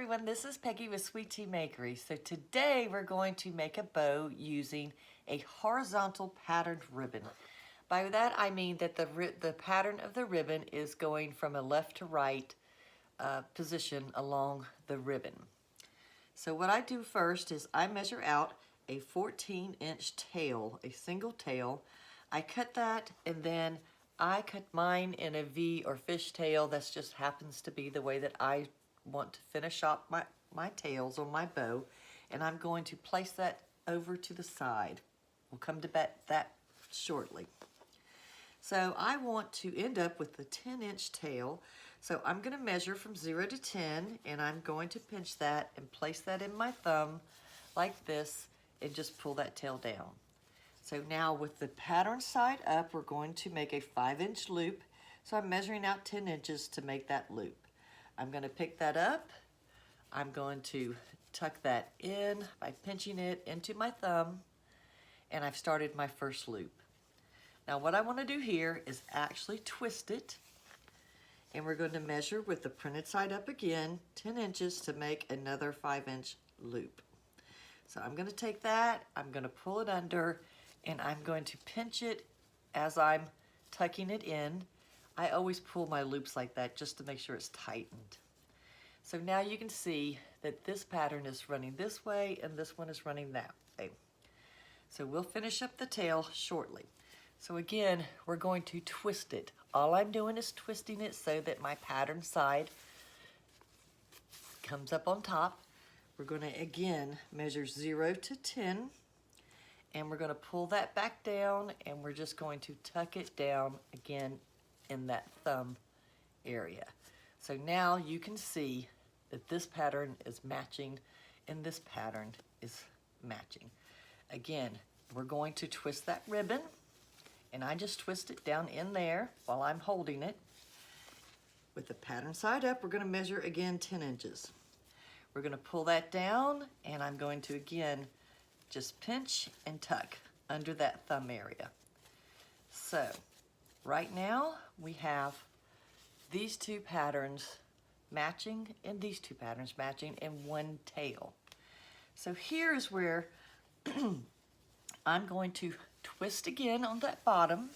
everyone, this is Peggy with Sweet Tea Makery. So today we're going to make a bow using a horizontal patterned ribbon. By that I mean that the pattern of the ribbon is going from a left to right position along the ribbon. So what I do first is I measure out a 14-inch tail, a single tail. I cut that and then I cut mine in a V or fishtail. That just happens to be the way that I want to finish off my tails on my bow, and I'm going to place that over to the side. We'll come to that shortly. So I want to end up with the 10-inch tail, so I'm going to measure from 0 to 10, and I'm going to pinch that and place that in my thumb like this and just pull that tail down. So now with the pattern side up, we're going to make a 5-inch loop. So I'm measuring out 10 inches to make that loop. I'm going to pick that up. I'm going to tuck that in by pinching it into my thumb, and I've started my first loop. Now what I want to do here is actually twist it, and we're going to measure with the printed side up again 10 inches to make another 5-inch loop. So I'm going to take that, I'm going to pull it under, and I'm going to pinch it as I'm tucking it in. I always pull my loops like that just to make sure it's tightened. So now you can see that this pattern is running this way and this one is running that way. So we'll finish up the tail shortly. So again, we're going to twist it. All I'm doing is twisting it so that my pattern side comes up on top. We're going to again measure 0 to 10. And we're going to pull that back down, and we're just going to tuck it down again in that thumb area. So now you can see that this pattern is matching and this pattern is matching. Again, we're going to twist that ribbon, and I just twist it down in there while I'm holding it. With the pattern side up, we're going to measure again 10 inches. We're going to pull that down, and I'm going to again just pinch and tuck under that thumb area. So right now we have these two patterns matching and these two patterns matching in one tail. So here's where I'm going to twist again on that bottom,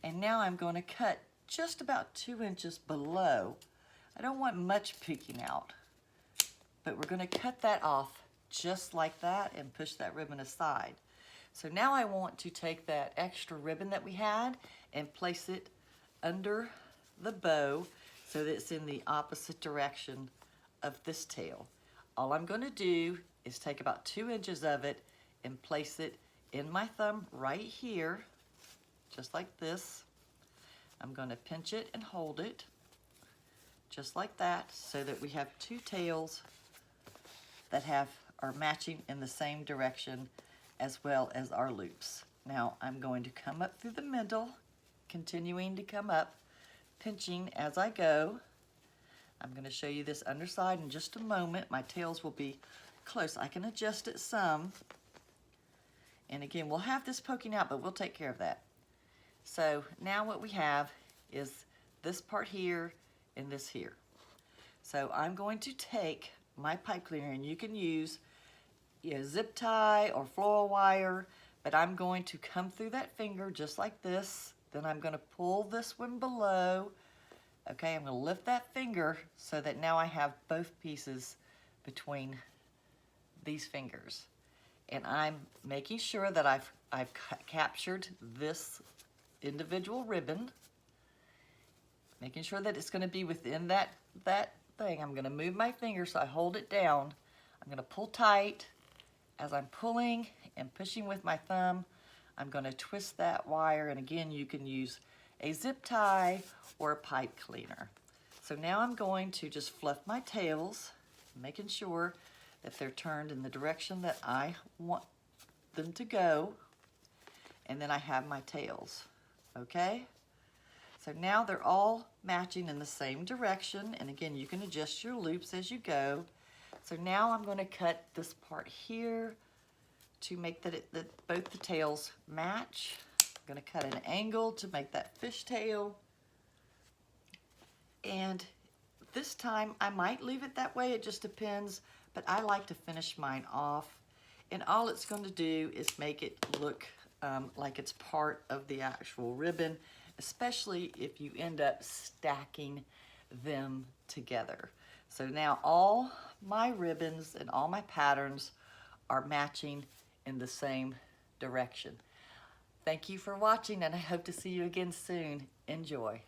and now I'm going to cut just about 2 inches below. I don't want much peeking out, but we're going to cut that off just like that and push that ribbon aside. So now I want to take that extra ribbon that we had and place it under the bow so that it's in the opposite direction of this tail. All I'm going to do is take about 2 inches of it and place it in my thumb right here, just like this. I'm going to pinch it and hold it just like that so that we have two tails that are matching in the same direction as well as our loops. Now I'm going to come up through the middle, continuing to come up, pinching as I go. I'm going to show you this underside in just a moment. My tails will be close. I can adjust it some. And again, we'll have this poking out, but we'll take care of that. So now what we have is this part here and this here. So I'm going to take my pipe cleaner, and you can use zip tie or floral wire, but I'm going to come through that finger just like this. Then I'm going to pull this one below. Okay, I'm going to lift that finger so that now I have both pieces between these fingers. And I'm making sure that I've captured this individual ribbon, making sure that it's going to be within that thing. I'm going to move my finger so I hold it down. I'm going to pull tight. As I'm pulling and pushing with my thumb, I'm going to twist that wire, and again you can use a zip tie or a pipe cleaner. So now I'm going to just fluff my tails, making sure that they're turned in the direction that I want them to go, and then I have my tails. Okay? So now they're all matching in the same direction, and again you can adjust your loops as you go. So now I'm going to cut this part here to make that both the tails match. I'm going to cut an angle to make that fishtail. And This time I might leave it that way, it just depends, but I like to finish mine off. And all it's going to do is make it look like it's part of the actual ribbon, especially if you end up stacking them together. So now all my ribbons and all my patterns are matching in the same direction. Thank you for watching, and I hope to see you again soon. Enjoy.